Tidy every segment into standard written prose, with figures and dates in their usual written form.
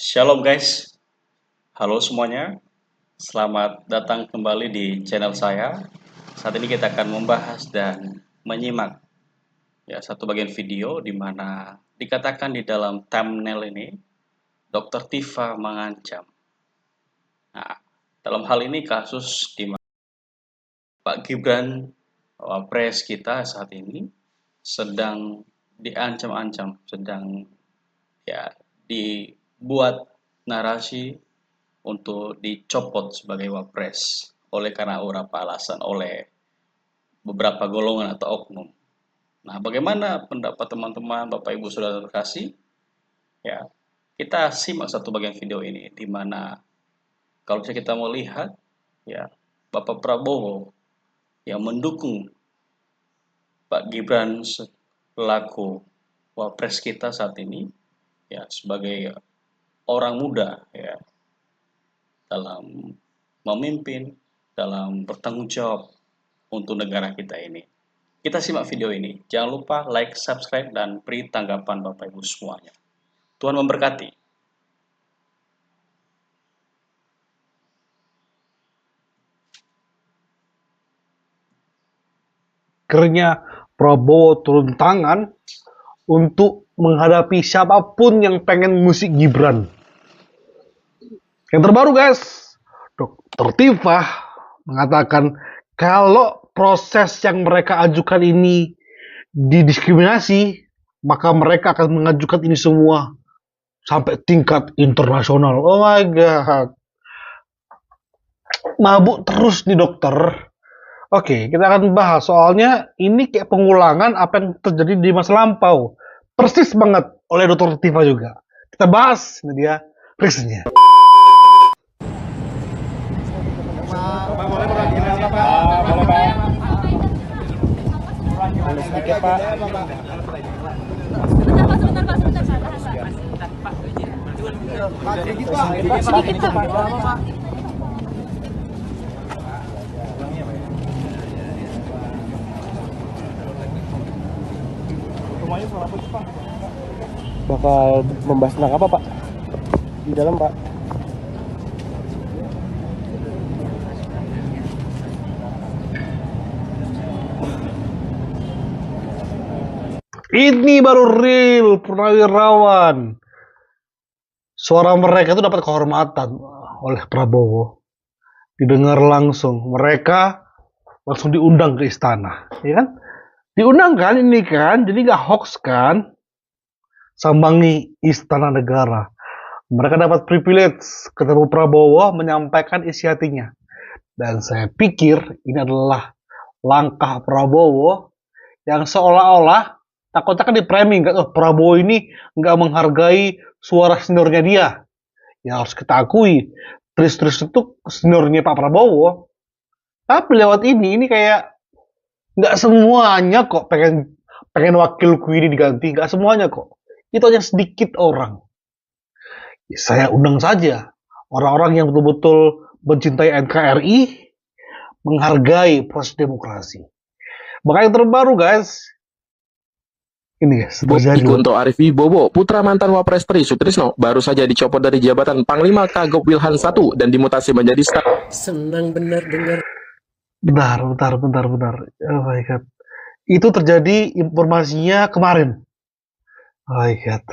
Shalom guys, halo semuanya. Selamat datang kembali di channel saya. Saat ini kita akan membahas dan menyimak satu bagian video di mana dikatakan di dalam thumbnail ini Dr. Tifa mengancam. Nah, dalam hal ini kasus di mana Pak Gibran, Wapres kita saat ini sedang diancam-ancam, sedang dibuat narasi untuk dicopot sebagai wapres oleh karena beberapa alasan oleh beberapa golongan atau oknum. Nah, bagaimana pendapat teman-teman, Bapak Ibu Saudara terkasih? Ya, kita simak satu bagian video ini di mana kalau bisa kita mau lihat Bapak Prabowo yang mendukung Pak Gibran selaku wapres kita saat ini sebagai orang muda dalam memimpin, dalam bertanggung jawab untuk negara kita ini. Kita simak video ini. Jangan lupa like, subscribe, dan beri tanggapan Bapak Ibu semuanya. Tuhan memberkati. Akhirnya Prabowo turun tangan untuk menghadapi siapapun yang pengen musik Gibran. Yang terbaru guys, Dr. Tifa mengatakan kalau proses yang mereka ajukan ini didiskriminasi, maka mereka akan mengajukan ini semua sampai tingkat internasional. Oh my god, mabuk terus nih dokter. Oke, kita akan bahas soalnya ini kayak pengulangan apa yang terjadi di masa lampau. Persis banget oleh Dr. Tifa juga. Kita bahas, ini dia risetnya. Sedikit Pak. Sedikit Pak. Bakal membahas tentang apa Pak? Di dalam Pak. Ini baru real purnawirawan. Suara mereka itu dapat kehormatan oleh Prabowo. Didengar langsung. Mereka langsung diundang ke istana, ya kan? Diundang kan ini kan, jadi nggak hoax kan? Sambangi istana negara. Mereka dapat privilege ketemu Prabowo menyampaikan isi hatinya. Dan saya pikir ini adalah langkah Prabowo yang seolah-olah takutnya kan di framing kan, Prabowo ini nggak menghargai suara seniornya dia. Ya harus kita akui, Tris itu seniornya Pak Prabowo. Tapi lewat ini kayak nggak semuanya kok pengen wakilku ini diganti, nggak semuanya kok. Itu hanya sedikit orang. Saya undang saja orang-orang yang betul-betul mencintai NKRI, menghargai proses demokrasi. Bahkan yang terbaru guys, ini guys, terjadi. Guntur Arif Wibowo, putra mantan Wapres Tri Sutrisno, baru saja dicopot dari jabatan Panglima Kagop Wilhan I dan dimutasi menjadi staf. Senang benar dengar. Bentar. Oh my god. Itu terjadi informasinya kemarin. Oh my god.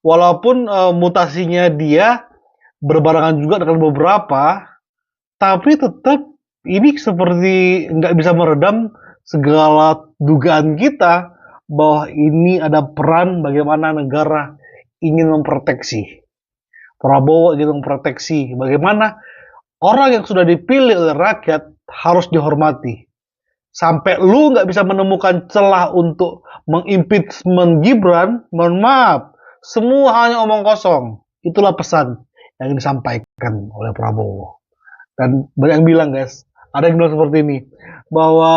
Walaupun mutasinya dia berbarengan juga dengan beberapa, tapi tetap ini seperti nggak bisa meredam segala dugaan kita bahwa ini ada peran bagaimana negara ingin memproteksi. Prabowo ingin memproteksi bagaimana orang yang sudah dipilih oleh rakyat harus dihormati. Sampai lu nggak bisa menemukan celah untuk mengimpeachment Gibran, mohon maaf, semua hanya omong kosong. Itulah pesan yang disampaikan oleh Prabowo. Dan banyak yang bilang guys, ada yang bilang seperti ini, bahwa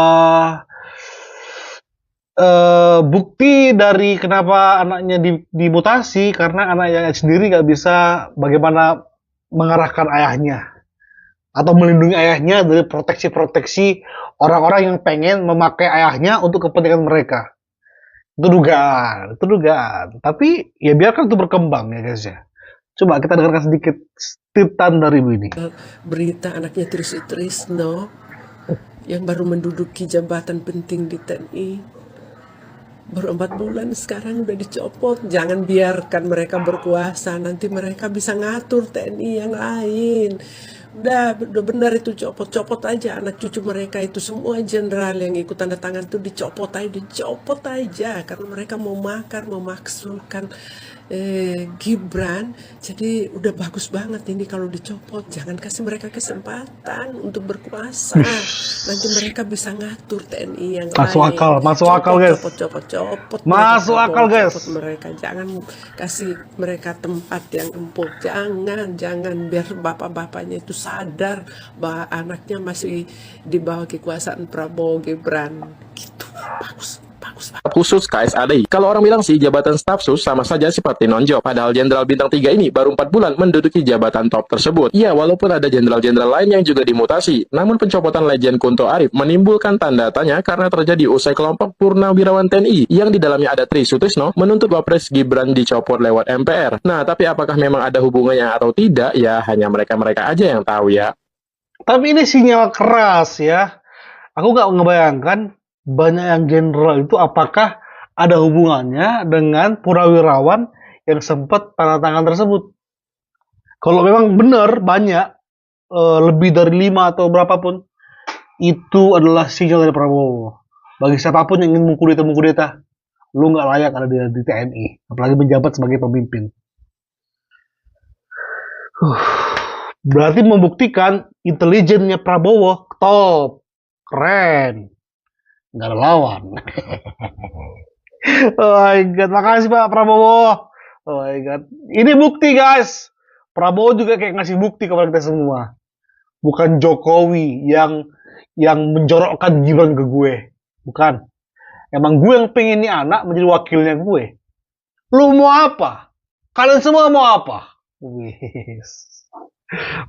bukti dari kenapa anaknya dimutasi karena anaknya sendiri nggak bisa bagaimana mengarahkan ayahnya atau melindungi ayahnya dari proteksi-proteksi orang-orang yang pengen memakai ayahnya untuk kepentingan mereka. Itu dugaan. Tapi ya biarkan itu berkembang ya guys ya. Coba kita dengarkan sedikit titan dari Bu ini. Berita anaknya Trisno yang baru menduduki jabatan penting di TNI. Baru 4 bulan sekarang udah dicopot. Jangan biarkan mereka berkuasa, nanti mereka bisa ngatur TNI yang lain. Udah benar itu, copot aja anak cucu mereka itu, semua jenderal yang ikut tanda tangan tuh dicopot aja karena mereka mau makar, memaksulkan Gibran. Jadi udah bagus banget ini kalau dicopot. Jangan kasih mereka kesempatan untuk berkuasa. Nanti mereka bisa ngatur TNI yang Masuk lain. akal, masuk akal guys. Copot Masuk mereka, akal, guys. copot mereka. Jangan kasih mereka tempat yang empuk. Jangan biar bapak-bapaknya itu sadar bahwa anaknya masih di bawah kekuasaan Prabowo Gibran. Gitu. Bagus. Khusus KSADI. Kalau orang bilang sih jabatan staf sus sama saja seperti nonjob. Padahal Jenderal Bintang 3 ini baru 4 bulan menduduki jabatan top tersebut. Ya, walaupun ada jenderal-jenderal lain yang juga dimutasi, namun pencopotan Legend Kunto Arif menimbulkan tanda tanya karena terjadi usai kelompok purnawirawan TNI yang di dalamnya ada Tri Sutrisno menuntut Wapres Gibran dicopot lewat MPR. Nah, tapi apakah memang ada hubungannya atau tidak? Ya, hanya mereka-mereka aja yang tahu ya. Tapi ini sinyal keras ya. Aku nggak ngebayangkan banyak yang jenderal itu apakah ada hubungannya dengan purnawirawan yang sempat tanda tangan tersebut. Kalau memang benar banyak, lebih dari 5 atau berapapun, itu adalah sinyal dari Prabowo. Bagi siapapun yang ingin mengkudeta, lu nggak layak ada di TNI, apalagi menjabat sebagai pemimpin. Berarti membuktikan intelijennya Prabowo top, keren, nggak ada lawan. Oh my god, makasih Pak Prabowo. Oh my god, ini bukti guys. Prabowo juga kayak ngasih bukti kepada kita semua. Bukan Jokowi yang menjorokkan Gibran ke gue. Bukan. Emang gue yang pengen nih anak menjadi wakilnya gue. Lu mau apa? Kalian semua mau apa? Wis.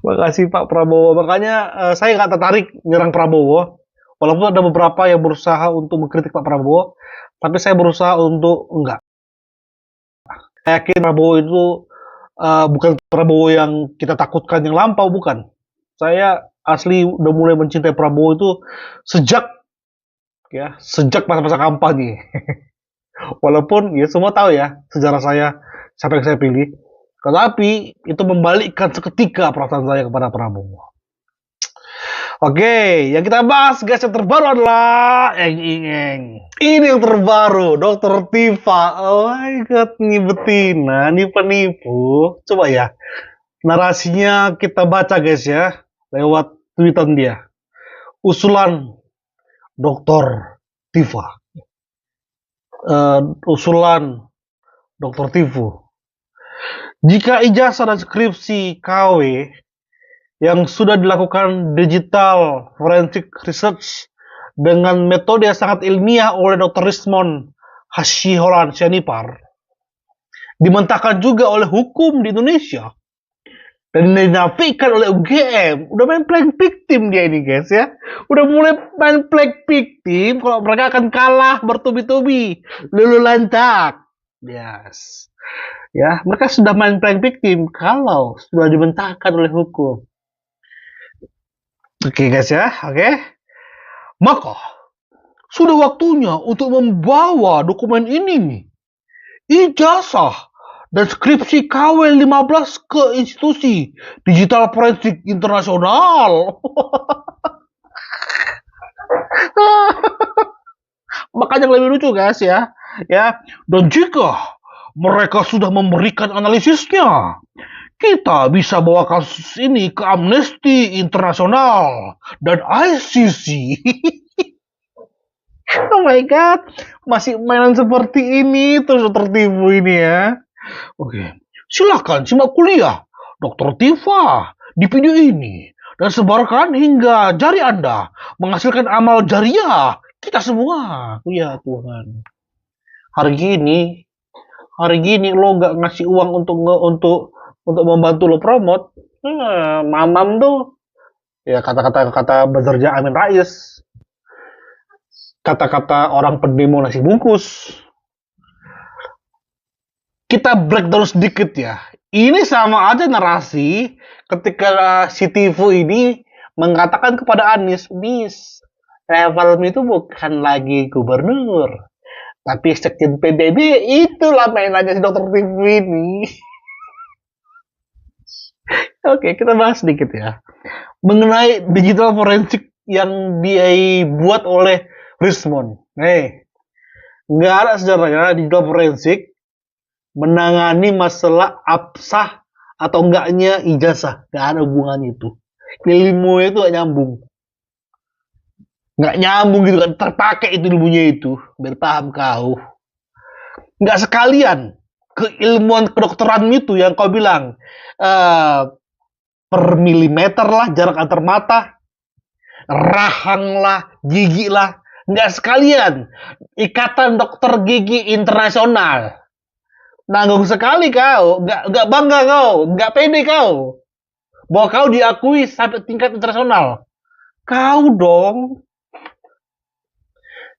Makasih Pak Prabowo. Makanya saya nggak tertarik nyerang Prabowo. Walaupun ada beberapa yang berusaha untuk mengkritik Pak Prabowo, tapi saya berusaha untuk enggak. Saya yakin Prabowo itu bukan Prabowo yang kita takutkan yang lampau, bukan. Saya asli udah mulai mencintai Prabowo itu sejak masa-masa kampanye. Walaupun ya semua tahu ya sejarah saya siapa yang saya pilih. Tetapi itu membalikkan seketika perasaan saya kepada Prabowo. Oke, yang kita bahas guys yang terbaru adalah Ini yang terbaru, Dr. Tifa. Oh my god, ini betina, ini penipu. Coba ya, narasinya kita baca guys ya, lewat tweetan dia. Usulan Dr. Tifa. Usulan Dr. Tifu. Jika ijazah dan skripsi KW yang sudah dilakukan digital forensic research dengan metode yang sangat ilmiah oleh Dr. Rismond Hasyiholan Sianipar, dimentahkan juga oleh hukum di Indonesia dan dinafikan oleh UGM. Udah main playing victim dia ini guys ya. Udah mulai main playing victim kalau mereka akan kalah bertubi-tubi, lulu lantak. Yes. Ya, mereka sudah main playing victim kalau sudah dimentahkan oleh hukum. Oke guys ya, oke. Maka sudah waktunya untuk membawa dokumen ini nih, ijazah dan skripsi KW 15 ke institusi digital forensik internasional. Makanya yang lebih lucu guys ya. Dan jika mereka sudah memberikan analisisnya, kita bisa bawa kasus ini ke Amnesty Internasional dan ICC. Oh my god, masih mainan seperti ini terus tertipu ini ya. Oke, silakan simak kuliah Dr. Tifa di video ini dan sebarkan hingga jari Anda menghasilkan amal jariah kita semua. Ya Tuhan, hari gini lo nggak ngasih uang untuk membantu lo promote, mamam tuh ya kata Bazarja Amin Rais, kata-kata orang pendemo nasi bungkus, kita breakdown sedikit ya. Ini sama aja narasi ketika si Tifu ini mengatakan kepada Anies, Nis, levelmu itu bukan lagi gubernur, tapi sekjen PBB. Itulah mainannya si dokter Tifu ini. Oke, kita bahas sedikit ya. Mengenai digital forensik yang dibuat oleh Rismond. Nggak ada sejarahnya digital forensik menangani masalah absah atau enggaknya ijazah. Nggak ada hubungannya itu. Ilmu itu nggak nyambung. Nggak nyambung gitu kan. Terpakai itu ilmunya itu. Biar paham kau. Nggak sekalian keilmuan kedokteran itu yang kau bilang. Per milimeter lah jarak antar mata. Rahang lah, gigi lah. Nggak sekalian. Ikatan Dokter Gigi Internasional. Nanggung sekali kau, nggak bangga kau, nggak pede kau, bahwa kau diakui sampai tingkat internasional. Kau dong,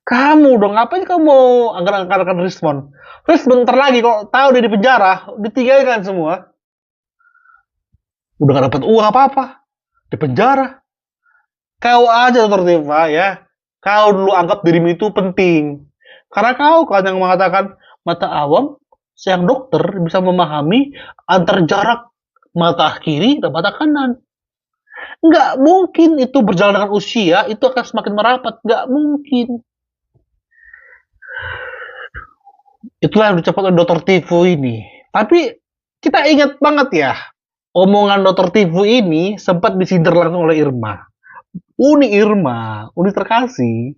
kamu dong, ngapain kamu mau angkat-angkat Rismond? Terus bentar lagi kok tahu dia di penjara, ditinggalkan semua. Udah gak dapat uang apa-apa, di penjara. Kau aja Dr. Tifa ya, kau dulu anggap dirimu itu penting. Karena kau kan yang mengatakan mata awam seorang dokter bisa memahami antar jarak mata kiri dan mata kanan. Nggak mungkin itu berjalan dengan usia, itu akan semakin merapat. Nggak mungkin. Itulah yang diucapkan oleh Dr. Tifu ini. Tapi kita ingat banget ya, omongan Dr. Tifu ini sempat disindir langsung oleh Irma. Irma, Uni terkasih.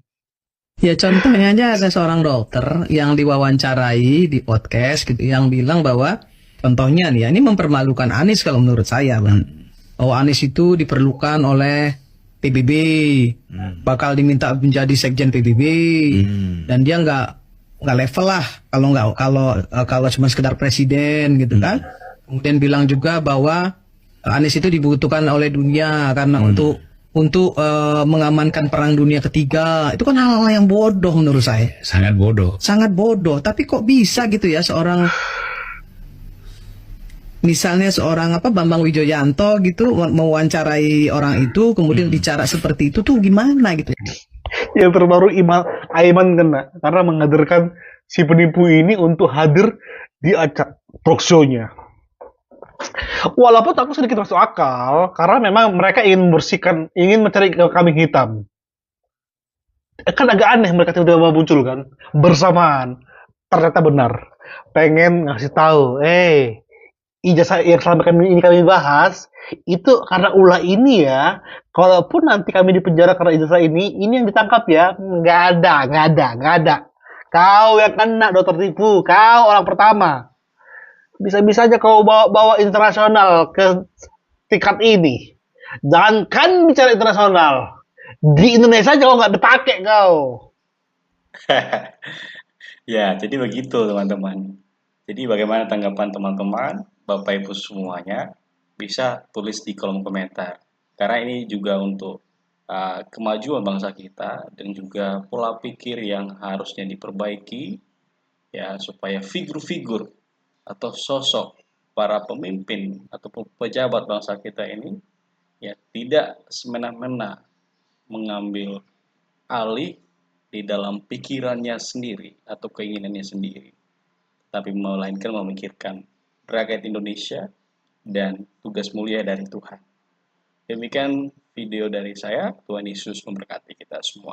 Ya contohnya aja ada seorang dokter yang diwawancarai di podcast gitu yang bilang bahwa contohnya nih ya, ini mempermalukan Anies kalau menurut saya Bang. Oh Anies itu diperlukan oleh PBB, bakal diminta menjadi sekjen PBB dan dia nggak level lah kalau cuma sekedar presiden gitu kan. Kemudian bilang juga bahwa Anies itu dibutuhkan oleh dunia karena untuk mengamankan perang dunia ketiga. Itu kan hal-hal yang bodoh menurut saya. Sangat bodoh. Sangat bodoh. Tapi kok bisa gitu ya misalnya seorang Bambang Wijoyanto gitu mewawancarai orang itu kemudian bicara seperti itu tuh gimana gitu. Yang terbaru Aiman kena karena menghadirkan si penipu ini untuk hadir di acara talk show-nya. Walaupun aku sedikit masuk akal, karena memang mereka ingin mencari kambing hitam. Kan agak aneh mereka tiba-tiba muncul kan, bersamaan. Ternyata benar. Pengen ngasih tahu, ijazah yang selama kami bahas, itu karena ulah ini ya, kalaupun nanti kami dipenjara karena ijazah ini yang ditangkap ya, nggak ada. Kau yang kena Dokter Tifu, kau orang pertama. Bisa-bisa aja kau bawa internasional ke tingkat ini. Jangankan bicara internasional. Di Indonesia aja kau nggak dipakai kau. Ya, jadi begitu teman-teman. Jadi bagaimana tanggapan teman-teman, Bapak Ibu semuanya, bisa tulis di kolom komentar. Karena ini juga untuk kemajuan bangsa kita dan juga pola pikir yang harusnya diperbaiki ya supaya figur-figur atau sosok para pemimpin ataupun pejabat bangsa kita ini ya tidak semena-mena mengambil alih di dalam pikirannya sendiri atau keinginannya sendiri, tapi melainkan memikirkan rakyat Indonesia dan tugas mulia dari Tuhan. Demikian video dari saya. Tuhan Yesus memberkati kita semua.